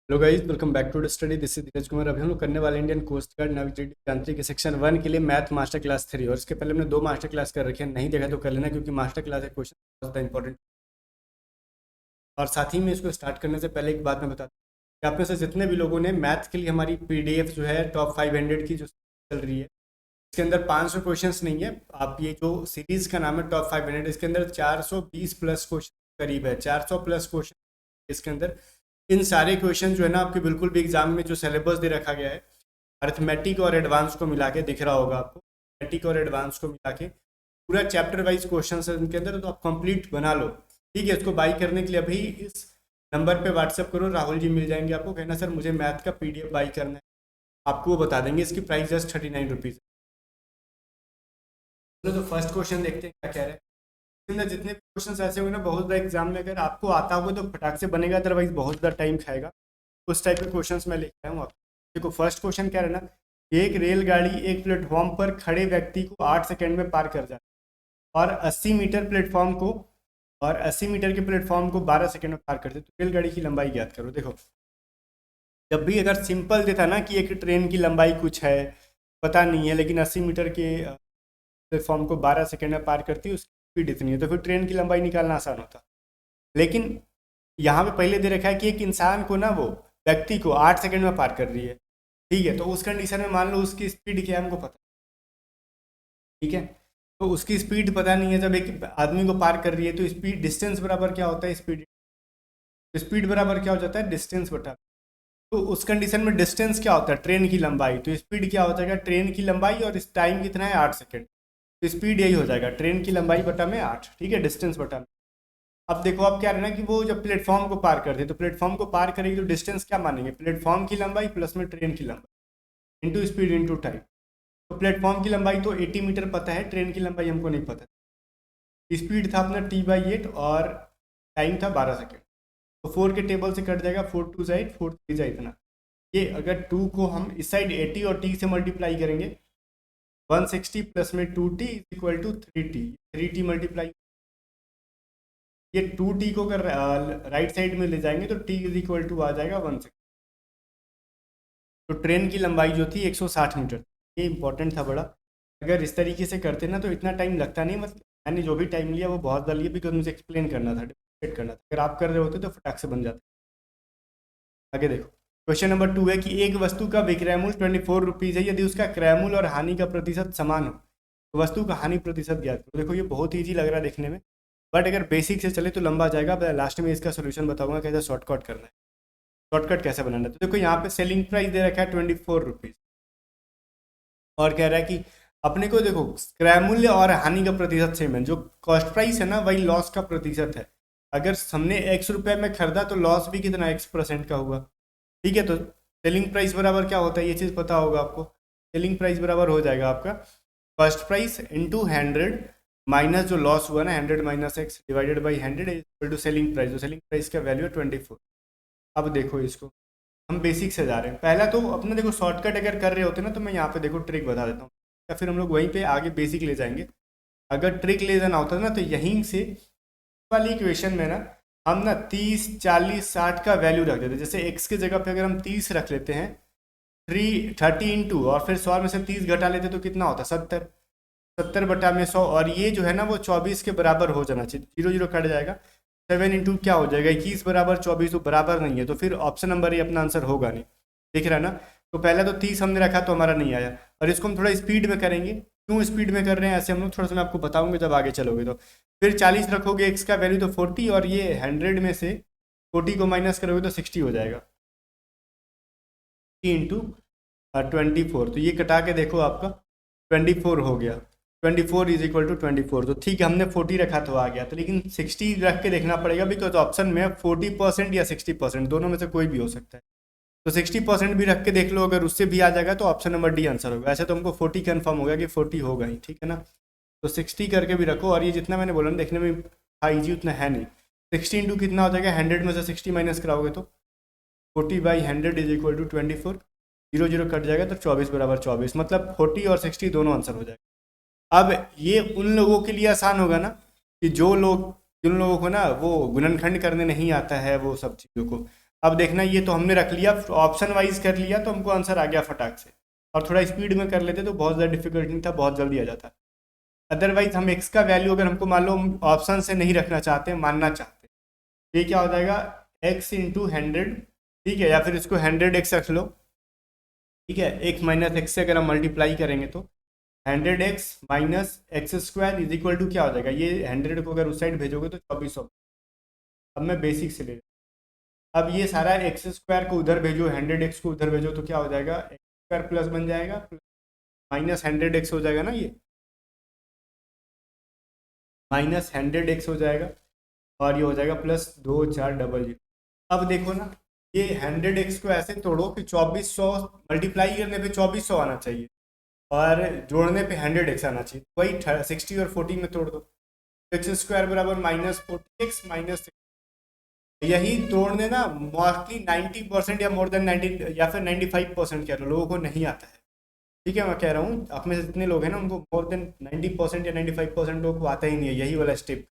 Hello guys, welcome back to the study. This is Dheeraj Kumar. अभी हम लोग करने वाले इंडियन कोस्ट गार्ड नाविक यांत्रिक सेक्शन 1 के लिए मैथ मास्टर क्लास 3। और इसके पहले हमने 2 मास्टर क्लास कर रखे हैं, नहीं देखा तो कर लेना, क्योंकि मास्टर क्लास के क्वेश्चन बहुत ज़्यादा इंपॉर्टेंट। और साथ ही में इसको स्टार्ट करने से पहले एक बात मैं बता दूं कि आप में से जितने भी लोगों ने मैथ के लिए हमारी पीडीएफ जो है टॉप 500 की जो चल रही है, इसके अंदर 500 क्वेश्चंस नहीं है। आप ये जो सीरीज़ का नाम है टॉप 500, इसके अंदर 420 प्लस क्वेश्चन करीब है, 400 प्लस क्वेश्चन इसके अंदर। इन सारे क्वेश्चन जो है ना आपके बिल्कुल भी एग्जाम में जो सिलेबस दे रखा गया है अर्थमेटिक और एडवांस को मिला के दिख रहा होगा आपको। अर्थमेटिक और एडवांस को मिला के पूरा चैप्टर वाइज क्वेश्चन है इनके अंदर, तो आप कंप्लीट बना लो। ठीक है, इसको बाई करने के लिए अभी इस नंबर पे व्हाट्सअप करो, राहुल जी मिल जाएंगे आपको। कहना सर मुझे मैथ का पीडीएफ बाई करना है, आपको वो बता देंगे। इसकी प्राइस जस्ट 39 रुपीज़। चलो तो फर्स्ट क्वेश्चन देखते हैं क्या कह रहे हैं। इसके अंदर जितने भी क्वेश्चन ऐसे होंगे ना, बहुत ज़्यादा एग्जाम में अगर आपको आता होगा तो फटाक से बनेगा, अदरवाइज बहुत ज़्यादा टाइम खाएगा। उस टाइप के क्वेश्चंस मैं लेके आया हूँ आपको। देखो फर्स्ट क्वेश्चन क्या रहना, एक रेलगाड़ी एक प्लेटफॉर्म पर खड़े व्यक्ति को 8 सेकंड में पार कर जाती है और 80 मीटर प्लेटफॉर्म को और 80 मीटर के प्लेटफॉर्म को 12 सेकंड में पार करते, तो रेलगाड़ी की लंबाई ज्ञात करो। देखो जब भी अगर सिंपल देता ना कि एक ट्रेन की लंबाई कुछ है पता नहीं है, लेकिन 80 मीटर के प्लेटफॉर्म को 12 सेकंड में पार करती है, उसकी स्पीड इतनी है, तो फिर ट्रेन की लंबाई निकालना आसान होता। लेकिन यहाँ पे पहले दे रखा है कि एक इंसान को ना, वो व्यक्ति को 8 सेकंड में पार कर रही है। ठीक है, तो उस कंडीशन में मान लो उसकी स्पीड क्या है हमको पता। ठीक है, तो उसकी स्पीड पता नहीं है। जब एक आदमी को पार कर रही है तो स्पीड डिस्टेंस बराबर क्या होता है, स्पीड स्पीड बराबर क्या हो जाता है, डिस्टेंस बटा। तो उस कंडीशन में डिस्टेंस क्या होता है, ट्रेन की लंबाई। तो स्पीड क्या हो जाएगा, ट्रेन की लंबाई, और इस टाइम कितना है 8 सेकंड। तो स्पीड यही हो जाएगा, ट्रेन की लंबाई बटा में 8। ठीक है, डिस्टेंस बटा में। अब देखो आप क्या रहना कि वो जब प्लेटफॉर्म को पार करते तो प्लेटफॉर्म को पार करेगी तो डिस्टेंस क्या मानेंगे, प्लेटफॉर्म की लंबाई प्लस में ट्रेन की लंबाई इंटू स्पीड इंटू टाइम। तो प्लेटफॉर्म की लंबाई तो 80 मीटर पता है, ट्रेन की लंबाई हमको नहीं पता। स्पीड था अपना T/8 और टाइम था 12 सेकेंड। तो 4 के टेबल से कट जाएगा, 4 2 8 4 3 इतना। ये अगर 2 को हम इस साइड 80 और T से मल्टीप्लाई करेंगे, 160 प्लस में 2T is equal to 3T। 3T multiply, ये 2T को अगर राइट साइड में ले जाएंगे तो T इज इक्वल टू आ जाएगा 160। तो ट्रेन की लंबाई जो थी 160 मीटर। ये इंपॉर्टेंट था बड़ा। अगर इस तरीके से करते ना तो इतना टाइम लगता नहीं। मतलब मैंने जो भी टाइम लिया वो बहुत ज़्यादा लिया, बिकॉज मुझे एक्सप्लेन करना था, डिफरेंशिएट करना था। अगर आप कर रहे होते तो फटाक से बन जाते। आगे देखो, क्वेश्चन नंबर 2 है कि एक वस्तु का विक्रय मूल्य 24 रुपीज़ है, यदि उसका क्रय मूल्य और हानि का प्रतिशत समान हो तो वस्तु का हानि प्रतिशत ज्ञात करो। देखो ये बहुत ईजी लग रहा है देखने में, बट अगर बेसिक से चले तो लंबा जाएगा। लास्ट में इसका सोल्यूशन बताऊंगा कैसे शॉर्टकट करना है, शॉर्टकट कैसे बनाना है। तो देखो यहाँ पे सेलिंग प्राइस दे रखा है 24 रुपीज़, और कह रहा है कि अपने को देखो क्रय मूल्य और हानि का प्रतिशत सेम है। जो कॉस्ट प्राइस है ना वही लॉस का प्रतिशत है। अगर हमने X रुपये में खरीदा तो लॉस भी कितना X% का हुआ। ठीक है, तो सेलिंग प्राइस बराबर क्या होता है, ये चीज़ पता होगा आपको। सेलिंग प्राइस बराबर हो जाएगा आपका कॉस्ट प्राइस इंटू 100 माइनस जो लॉस हुआ ना, 100 minus X divided by 100 equal to selling price. जो सेलिंग प्राइस का वैल्यू है 24। अब देखो इसको हम बेसिक से जा रहे हैं। पहला तो अपने देखो शॉर्टकट अगर कर रहे होते ना तो मैं यहाँ पे देखो ट्रिक बता देता हूँ, या फिर हम लोग वहीं पे आगे बेसिक ले जाएंगे। अगर ट्रिक ले जाना होता ना तो यहीं से वाली इक्वेशन में ना हम ना 30 40 60 का वैल्यू रख देते। जैसे x की जगह पे अगर हम 30 रख लेते हैं, 30 इंटू और फिर 100 में से 30 घटा लेते तो कितना होता, 70। 70 बटा में 100, और ये जो है ना वो 24 के बराबर हो जाना चाहिए। 0 0 कट जाएगा, 7 इंटू क्या हो जाएगा 21 बराबर 24, तो बराबर नहीं है, तो फिर ऑप्शन नंबर ये अपना आंसर होगा नहीं। दिख रहा है ना। तो पहले तो 30 हमने रखा तो हमारा नहीं आया, और इसको हम थोड़ा स्पीड में करेंगे। क्यों स्पीड में कर रहे हैं ऐसे हम लोग, थोड़ा सा मैं आपको बताऊंगा जब आगे चलोगे। तो फिर 40 रखोगे, एक्स का वैल्यू तो 40, और ये 100 में से 40 को माइनस करोगे तो 60 हो जाएगा। इंटू 24, तो ये कटा के देखो आपका 24 हो गया। 24 इज इक्वल टू 24। तो ठीक है, हमने 40 रखा तो आ गया, तो लेकिन 60 रख के देखना पड़ेगा, बिकॉज ऑप्शन में 40% या 60%, दोनों में से कोई भी हो सकता है। तो 60% भी रख के देख लो, अगर उससे भी आ जाएगा तो ऑप्शन नंबर डी आंसर होगा। ऐसे तो हमको 40 कन्फर्म हो गया कि 40 होगा ही। ठीक है ना, तो 60 करके भी रखो। और ये जितना मैंने बोला ना देखने में हाँ ईजी उतना है नहीं। 60 इंटू कितना हो जाएगा, 100 में से 60 माइनस कराओगे तो 40/100 इज इक्वल टू 24। 0 0 कट जाएगा तो 24 बराबर 24, मतलब 40 और 60 दोनों आंसर हो जाएगा। अब ये उन लोगों के लिए आसान होगा ना कि जो लोग, जिन लोगों को ना वो गुणनखंड करने नहीं आता है, वो सब चीज़ों को, अब देखना, ये तो हमने रख लिया, ऑप्शन वाइज कर लिया तो हमको आंसर आ गया फटाक से। और थोड़ा स्पीड में कर लेते तो बहुत ज़्यादा डिफिकल्ट नहीं था, बहुत जल्दी आ जाता। अदरवाइज हम एक्स का वैल्यू अगर हमको मान लो हम ऑप्शन से नहीं रखना चाहते, मानना चाहते, ये क्या हो जाएगा, एक्स इंटू 100, ठीक है, या फिर इसको 100x रख लो, ठीक है। एक्स माइनस एक्स से अगर हम मल्टीप्लाई करेंगे तो 100x minus x square is equal to क्या हो जाएगा, ये 100 को अगर उस साइड भेजोगे तो 2400। अब मैं बेसिक से ले रहा हूँ। अब ये सारा एक्स स्क्वायर को उधर भेजो, 100x को उधर भेजो तो क्या हो जाएगा, एक्स स्क्वायर प्लस बन जाएगा, माइनस 100x हो जाएगा ना, ये माइनस 100x हो जाएगा, और ये हो जाएगा प्लस 2400। अब देखो ना, ये 100x को ऐसे तोड़ो कि 2400 मल्टीप्लाई करने पे 2400 आना चाहिए, और जोड़ने पे 100x आना चाहिए। वही 60 और 40 में तोड़ दो, एक्स स्क्वायर बराबर माइनस 40x माइनस, यही तोड़ने ना मोस्टली 90% या मोर देन 90 या फिर 95% कह लो लोगों को नहीं आता है। ठीक है, मैं कह रहा हूँ आप में से जितने लोग हैं ना उनको मोर देन 90% या 95% लोगों को आता ही नहीं है यही वाला स्टेप।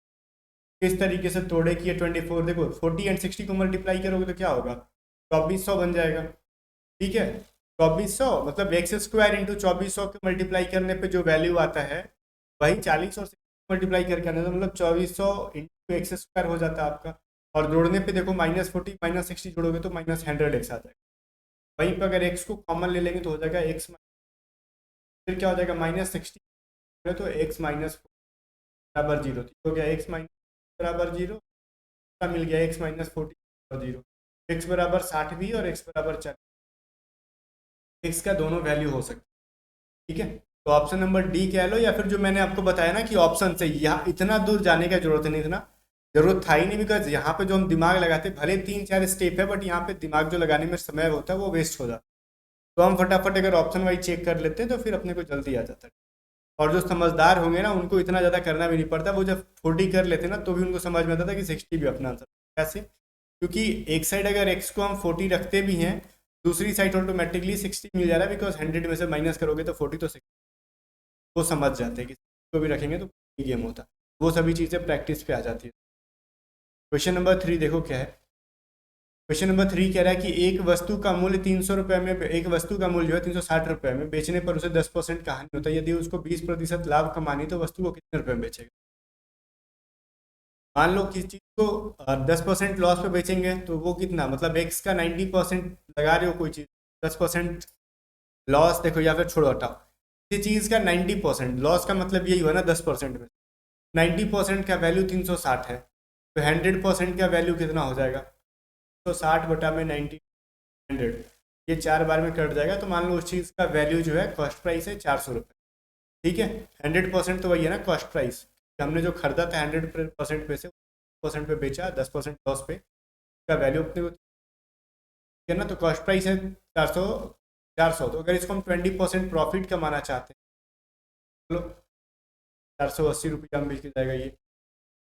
किस तरीके से तोड़े कि ये 24, देखो 40 एंड 60 को मल्टीप्लाई करोगे तो क्या होगा, 2400 बन जाएगा, ठीक है। 2400 मतलब एक्स स्क्वायर इंटू 2400 के मल्टीप्लाई करने पे जो वैल्यू आता है वही 40 और 60 मल्टीप्लाई करके आना, तो मतलब 2400 इंटू एक्स स्क्वायर हो जाता है आपका। और जोड़ने पे देखो -40 -60 जोड़ोगे तो -100x आ जाएगा। वहीं पर अगर x को कॉमन ले लेंगे तो हो जाएगा x, फिर क्या हो जाएगा -60, तो x माइनस बराबर 0, हो गया x माइनस बराबर 0, मिल गया x माइनस 40 बराबर 0, x बराबर 60 भी और x बराबर 40, x का दोनों वैल्यू हो सकता है, ठीक है। तो ऑप्शन नंबर डी कह लो, या फिर जो मैंने आपको बताया ना कि ऑप्शन से यहाँ इतना दूर जाने का जरूरत नहीं, इतना जरूरत था ही नहीं, बिकॉज यहाँ पे जो हम दिमाग लगाते भले 3-4 स्टेप है, बट यहाँ पे दिमाग जो लगाने में समय होता है वो वेस्ट हो जाता है। तो हम फटाफट अगर ऑप्शन वाइज चेक कर लेते हैं तो फिर अपने को जल्दी आ जाता है। और जो समझदार होंगे ना उनको इतना ज़्यादा करना भी नहीं पड़ता, वो जब 40 कर लेते ना तो भी उनको समझ में आता था कि 60 भी अपना आंसर। कैसे, क्योंकि एक साइड अगर x को हम 40 रखते भी हैं, दूसरी साइड ऑटोमेटिकली 60 मिल जा रहा है, बिकॉज 100 में से माइनस करोगे तो 40 तो 60, वो समझ जाते हैं कि को भी रखेंगे तो गेम होता है। वो सभी चीज़ें प्रैक्टिस पे आ जाती है। क्वेश्चन नंबर 3 देखो क्या है। क्वेश्चन नंबर 3 कह रहा है कि एक वस्तु का मूल्य 300 रुपये में, एक वस्तु का मूल्य जो है 360 रुपये में, बेचने पर उसे 10% का हानि होता है। यदि उसको 20% लाभ कमानी तो वस्तु को कितने रुपये में बेचेगा। मान लो किसी चीज़ को 10% लॉस पे बेचेंगे तो वो कितना, मतलब एक्स का 90% लगा रहे हो कोई चीज़, 10% लॉस, देखो या फिर छोड़ो हटाओ, किसी चीज़ का 90% लॉस का मतलब यही हुआ ना 10% में, 90% का वैल्यू 360 है, तो 100% का वैल्यू कितना हो जाएगा, तो 60 बटा में 90, 100, ये 4 बार में कट जाएगा। तो मान लो उस चीज़ का वैल्यू जो है कॉस्ट प्राइस है 400 रुपये, ठीक है। 100% तो वही है ना कॉस्ट प्राइस, हमने जो खरीदा था 100% पे से % पे बेचा 10% लॉस पे, का वैल्यू अपने को है ना, तो कॉस्ट प्राइस है 400। तो अगर इसको हम 20% प्रॉफिट कमाना चाहते हैं, चलो 480 रुपया में बिक जाएगा ये।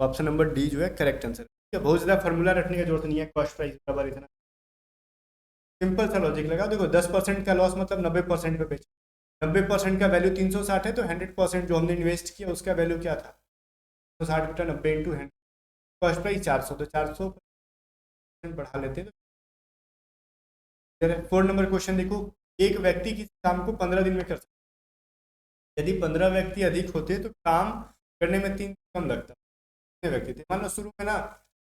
ऑप्शन नंबर डी जो है करेक्ट आंसर है। बहुत ज़्यादा फार्मूला रखने की जरूरत नहीं है, कॉस्ट प्राइस बराबर इतना सिंपल सा लॉजिक लगा। देखो 10% का लॉस मतलब 90% पे बेचा, 90% का वैल्यू 360 है, तो 100% जो हमने इन्वेस्ट किया उसका वैल्यू क्या था, तो 60 बटा 90 इंटू 100, कॉस्ट प्राइस 400, तो 400 बढ़ा लेते हैं। 4 नंबर क्वेश्चन देखो, एक व्यक्ति किसी काम को 15 दिन में कर सकता है। यदि 15 व्यक्ति अधिक होते तो काम करने में 3 कम लगता। कितने व्यक्ति थे, मान लो शुरू में ना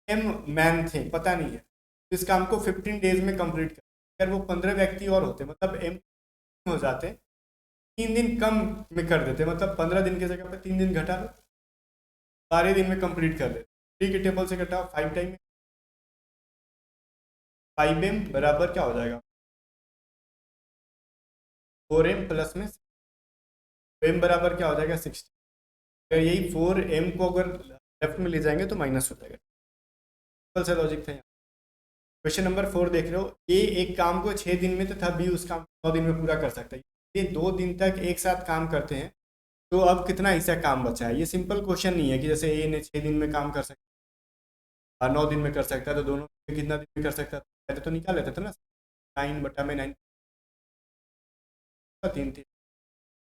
एम मैन थे, पता नहीं है, तो इस काम को 15 डेज में कंप्लीट कर, अगर वो 15 व्यक्ति और होते मतलब एम हो जाते, 3 दिन कम में कर देते, मतलब 15 दिन की जगह पे 3 दिन घटा लो, 12 दिन में कंप्लीट कर देते। 3 के टेबल से घटाओ 5 टाइम, 5m बराबर क्या हो जाएगा, 4m प्लस में m बराबर क्या हो जाएगा 60। अगर यही 4m को अगर लेफ्ट में ले जाएंगे तो माइनस हो जाएगा। सिंपल सा लॉजिक था यहाँ। क्वेश्चन नंबर 4 देख रहे हो, ए एक काम को 6 दिन में तथा बी उस काम को 9 दिन में पूरा कर सकता है। ये 2 दिन तक एक साथ काम करते हैं, तो अब कितना हिस्सा काम बचा है। ये सिंपल क्वेश्चन नहीं है कि जैसे ए ने 6 दिन में काम कर सकता है 9 दिन में कर सकता है, तो दोनों कितना दिन में कर सकता है, पहले तो निकाल लेते थे ना, 9 बटा में 9, 3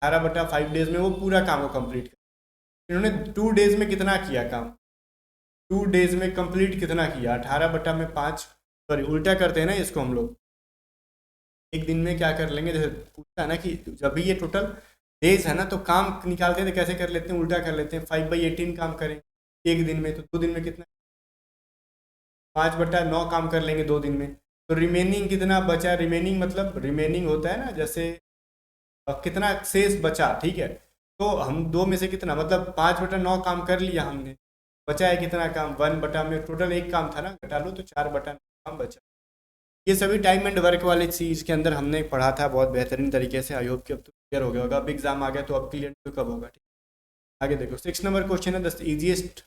18/5 डेज में वो पूरा काम को कंप्लीट कर। इन्होंने 2 डेज में कितना किया काम, 2 डेज में कंप्लीट कितना किया, 18/5 सॉरी उल्टा करते हैं ना इसको हम लोग, एक दिन में क्या कर लेंगे, जैसे पूछता है ना कि जब भी ये टोटल डेज है ना तो काम निकालते हैं तो कैसे कर लेते हैं, उल्टा कर लेते हैं। 5/18 काम करें एक दिन में तो 2 दिन में कितना, 5/9 काम कर लेंगे 2 दिन में, तो रिमेनिंग कितना बचा, रिमेनिंग मतलब रिमेनिंग होता है ना जैसे कितना शेष बचा, ठीक है। तो हम 2 में से कितना मतलब 5/9 काम कर लिया हमने, बचा है कितना काम, 1 में टोटल एक काम था ना, घटा लो तो 4/9 काम बचा। ये सभी टाइम एंड वर्क वाली चीज़ के अंदर हमने पढ़ा था बहुत बेहतरीन तरीके से। आई होप कि अब तो क्लियर हो गया होगा। अब एग्जाम आ गया तो अब क्लियर तो कब होगा, ठीक। आगे देखो 6 नंबर क्वेश्चन है, the easiest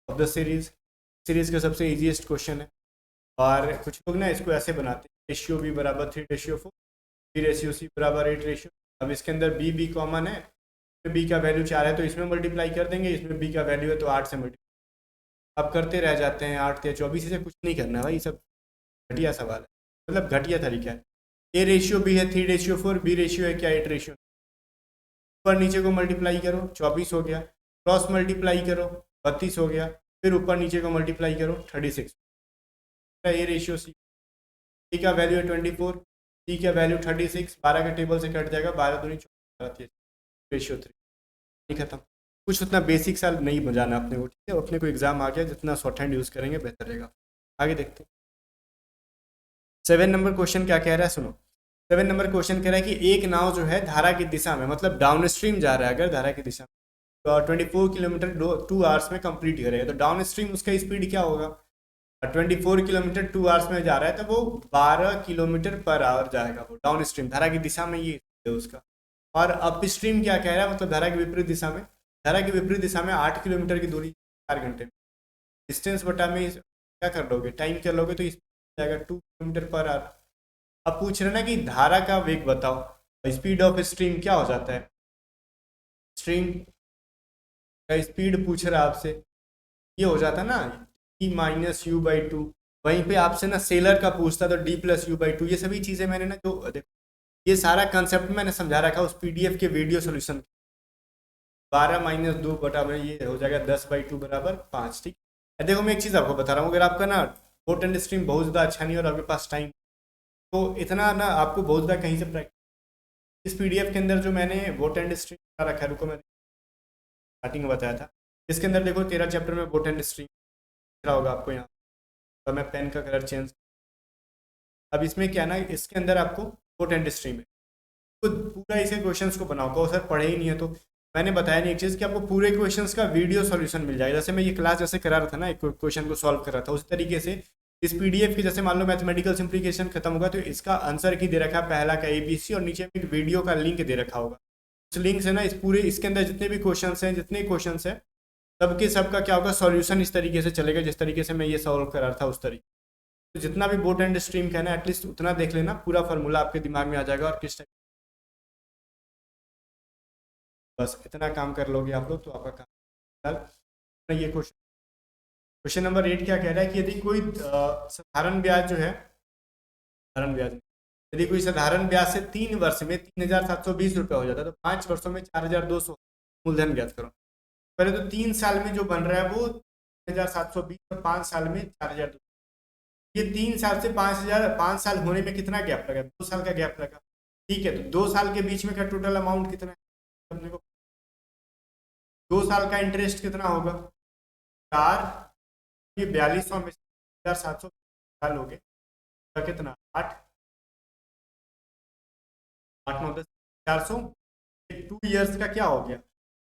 of the series का सबसे इजीएस्ट क्वेश्चन है। और कुछ लोग ना इसको ऐसे बनाते हैं, रेशियो बी बराबर 3:4, बी रेशियो सी बराबर 8 रेशियो। अब इसके अंदर बी कॉमन है, बी का वैल्यू 4 है तो इसमें मल्टीप्लाई कर देंगे, इसमें बी का वैल्यू है तो 8 से मल्टीप्लाई। अब करते रह जाते हैं, 8 या 24 से कुछ नहीं करना भाई, सब घटिया सवाल है, मतलब घटिया तरीका है। ए रेशियो बी है 3:4, बी रेशियो है क्या 8 रेशियो, ऊपर नीचे को मल्टीप्लाई करो 24 हो गया, क्रॉस मल्टीप्लाई करो 32 हो गया, फिर ऊपर नीचे को मल्टीप्लाई करो 36। ए रेशियो सी, सी का वैल्यू है 24, सी का वैल्यू 36, 12 के टेबल से कट जाएगा, 12 दूनी 24, रेशियो 3, खत्म। कुछ उतना बेसिक सा नहीं बजाना अपने को, ठीक है। अपने को एग्जाम आ गया, जितना शॉर्ट हैंड यूज़ करेंगे बेहतर रहेगा। आगे देखते हैं 7 नंबर क्वेश्चन क्या कह रहा है, सुनो। 7 नंबर क्वेश्चन कह रहा है कि एक नाव जो है धारा की दिशा में, मतलब डाउन स्ट्रीम जा रहा है अगर धारा की दिशा में, तो 24 किलोमीटर 2 आवर्स में कंप्लीट करेगा, तो डाउन स्ट्रीम उसका स्पीड क्या होगा। 24 किलोमीटर 2 आवर्स में जा रहा है तो वो 12 किलोमीटर पर आवर जाएगा, वो डाउन स्ट्रीम धारा की दिशा में, ये है उसका। और अप स्ट्रीम क्या कह रहा है, मतलब धारा की विपरीत दिशा में, धारा की विपरीत दिशा में 8 किलोमीटर की दूरी 4 घंटे में, डिस्टेंस बटा में क्या कर लोगे, टाइम कर लोगे तो जाएगा 2 किलोमीटर पर आवर। अब पूछ रहे ना कि धारा का वेग बताओ, स्पीड ऑफ स्ट्रीम क्या हो जाता है, स्ट्रीम का स्पीड पूछ रहा है आपसे, ये हो जाता ना E-U/2। वहीं पे आपसे ना सेलर का पूछता तो D+U/2। ये सभी चीज़ें मैंने ना जो देखो, ये सारा कंसेप्ट मैंने समझा रखा उस PDF के वीडियो सोल्यूशन। 12 - 2 बटा में ये हो जाएगा 10/2 बराबर 5, ठीक है। देखो मैं एक चीज़ आपको बता रहा हूँ, अगर आपका ना बोट एंड स्ट्रीम बहुत ज़्यादा अच्छा नहीं और आपके पास टाइम, तो इतना ना आपको बहुत ज़्यादा कहीं से प्रैक्टिस, इस PDF के अंदर जो मैंने बोट एंड स्ट्रीम बता रखा है, रुको मैंने स्टार्टिंग में बताया था, इसके अंदर देखो 13 चैप्टर में बोट एंड स्ट्रीम दिख रहा होगा आपको यहाँ, और मैं पेन का कलर चेंज। अब इसमें क्या ना, इसके अंदर आपको बोट एंड स्ट्रीम है, तो पूरा इसे क्वेश्चंस को बनाओ, कहो सर पढ़े ही नहीं है, तो मैंने बताया नहीं एक चीज़ कि आपको पूरे क्वेश्चंस का वीडियो सॉल्यूशन मिल जाएगा। जैसे मैं ये क्लास जैसे करा रहा था ना, एक क्वेश्चन को सॉल्व कर रहा था, उस तरीके से इस PDF की, जैसे मान लो मैथमेटिकल सिंप्लीकेशन खत्म होगा तो इसका आंसर की दे रखा है पहला का ABC, और नीचे में एक वीडियो का लिंक दे रखा होगा। उस लिंक से ना इस पूरे इसके अंदर जितने भी क्वेश्चंस हैं, जितने क्वेश्चंस हैं, सबके सबका क्या होगा, सॉल्यूशन इस तरीके से चलेगा जिस तरीके से मैं ये सॉल्व कर रहा था उस तरीके। तो जितना भी बोट एंड स्ट्रीम का है ना, एटलीस्ट उतना देख लेना, पूरा फार्मूला आपके दिमाग में आ जाएगा, और किस टाइप, बस इतना काम कर लोगे आप लोग तो आपका काम। ये क्वेश्चन नंबर 8 क्या कह रहा है कि यदि कोई साधारण ब्याज जो है, साधारण ब्याज, यदि कोई साधारण ब्याज से 3 वर्ष में 3,720 रुपये हो जाता है, तो 5 वर्षों में 4,200 मूलधन ज्ञात करो। पहले तो 3 साल में जो बन रहा है वो 3,720, और 5 साल में 4,200। ये 3 साल से 5,000, 5 साल होने में कितना गैप लगा, 2 साल का गैप लगा, ठीक है। तो 2 साल के बीच में का टोटल अमाउंट कितना है अपने को, 2 साल का इंटरेस्ट कितना होगा 4, ये 4200 में 1,700 साल हो गए, तो कितना 8 8 9 10 400, 2 ईयर्स का क्या हो गया,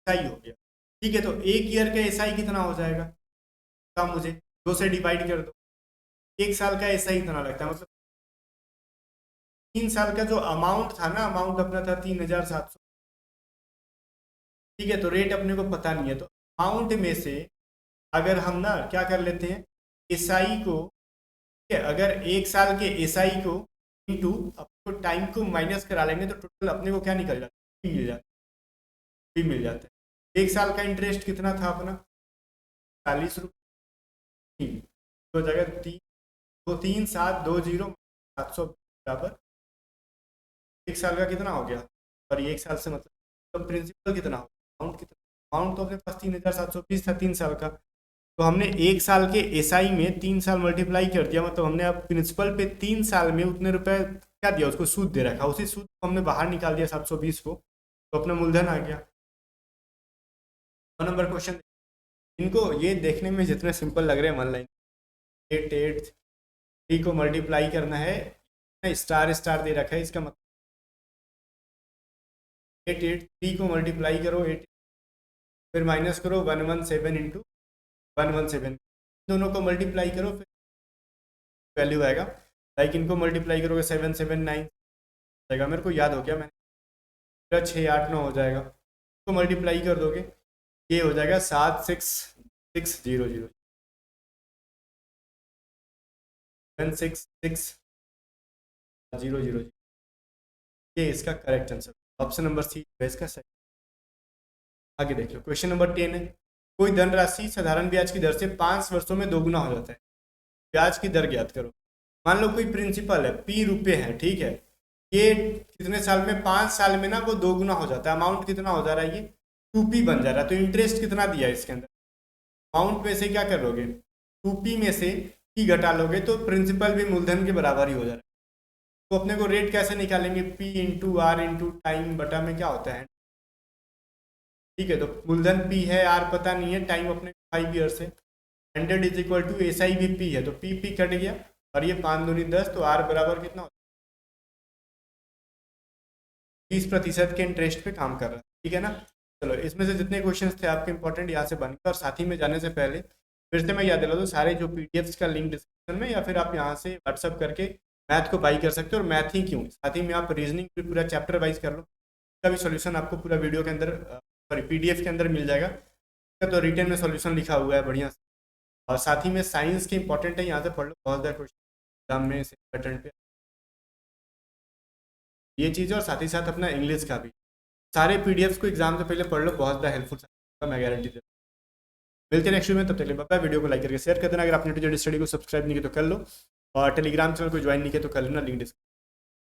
SI हो गया, ठीक है। तो 1 ईयर का SI कितना हो जाएगा, तब मुझे 2 से डिवाइड कर दो, 1 साल का SI इतना लगता है, मतलब 3 साल का जो अमाउंट था ना, अमाउंट अपना था 3,700, ठीक है। तो रेट अपने को पता नहीं है, तो अमाउंट में से अगर हम ना क्या कर लेते हैं, SI को, ठीक है, अगर 1 साल के SI को इंटू अपने टाइम को माइनस करा लेंगे तो टोटल अपने को क्या निकल जाता है, मिल जाता है। 1 साल का इंटरेस्ट कितना था अपना 40 रुपये, तो जगह 3,720 700 बराबर 1 साल का कितना हो गया, और 1 साल से मतलब तो प्रिंसिपल कितना हो, अमाउंट कितना, अमाउंट तो अपने पास 3,720 था 3 साल का, तो हमने 1 साल के एसआई में 3 साल मल्टीप्लाई कर दिया, मतलब हमने अब प्रिंसिपल पे 3 साल में उतने रुपए क्या दिया, उसको सूद दे रखा, उसी सूद को हमने बाहर निकाल दिया 720 को, तो अपना मूलधन आ गया। 2 नंबर क्वेश्चन, इनको ये देखने में जितने सिंपल लग रहे हैं 1 लाइन, 883 को मल्टीप्लाई करना है, स्टार स्टार दे रखा है, इसका मतलब 883 को मल्टीप्लाई करो 8, फिर माइनस करो 117 इंटू 117, दोनों को मल्टीप्लाई करो फिर वैल्यू आएगा। लाइक इनको मल्टीप्लाई करोगे 779 आएगा, मेरे को याद हो गया, मैंने 689 हो जाएगा, इसको मल्टीप्लाई कर दोगे ये हो जाएगा 76600 76600, ये इसका correct answer, option number C है इसका सही। आगे देख लो, क्वेश्चन नंबर 10 है, कोई धनराशि साधारण ब्याज की दर से 5 वर्षों में दोगुना हो जाता है, ब्याज की दर ज्ञात करो। मान लो कोई प्रिंसिपल है, P रुपए है, ठीक है, ये कितने साल में, 5 साल में ना वो दोगुना हो जाता है, अमाउंट कितना हो जा रहा है, ये 2P बन जा रहा है, तो इंटरेस्ट कितना दिया है इसके अंदर, अमाउंट में से क्या कर लोगे, 2P में से P घटा लोगे तो प्रिंसिपल भी मूलधन के बराबर ही हो जा रहा है। तो अपने को रेट कैसे निकालेंगे, P into R into time बटा में क्या होता है, ठीक है, तो मूलधन P है, आर पता नहीं है, टाइम अपने 5 ईयर्स है, 100 इज इक्वल टू SI भी P है, तो P कट गया और ये 5 दूनी 10, तो आर बराबर कितना होता है, 20% के इंटरेस्ट पे काम कर रहा है, ठीक है ना। चलो, इसमें से जितने क्वेश्चंस थे आपके इंपॉर्टेंट यहाँ से बनकर, और साथ ही में जाने से पहले फिर से मैं याद दिला दूँ, सारे जो PDFs का लिंक डिस्क्रिप्शन में, या फिर आप यहाँ से व्हाट्सअप करके मैथ को बाई कर सकते हो, और मैथ ही क्यों, साथ ही में आप रीजनिंग भी पूरा चैप्टर वाइज कर लो, इसका भी सोल्यूशन आपको पूरा वीडियो के अंदर, सॉरी PDF के अंदर मिल जाएगा, इसका तो रिटर्न में सोल्यूशन लिखा हुआ है बढ़िया से, और साथ ही में साइंस के इंपॉर्टेंट है, यहाँ से पढ़ लो, बहुत ज़्यादा क्वेश्चन एग्जाम में से अटेंड पे ये चीज़, और साथ ही साथ अपना इंग्लिश का भी सारे PDFs को एग्जाम से पहले पढ़ लो, बहुत ज़्यादा हेल्पफुल, मैं गारंटी देता हूँ। मिलते हैं नेक्स्ट वीडियो में, तब तक के लिए बाय बाय। वीडियो को लाइक करके शेयर कर देना, अगर आपने टीचर स्टडी को सब्सक्राइब नहीं किया तो कर लो, और टेलीग्राम चैनल को ज्वाइन नहीं किया तो कर लेना, लिंक डिस्क्रिप्शन।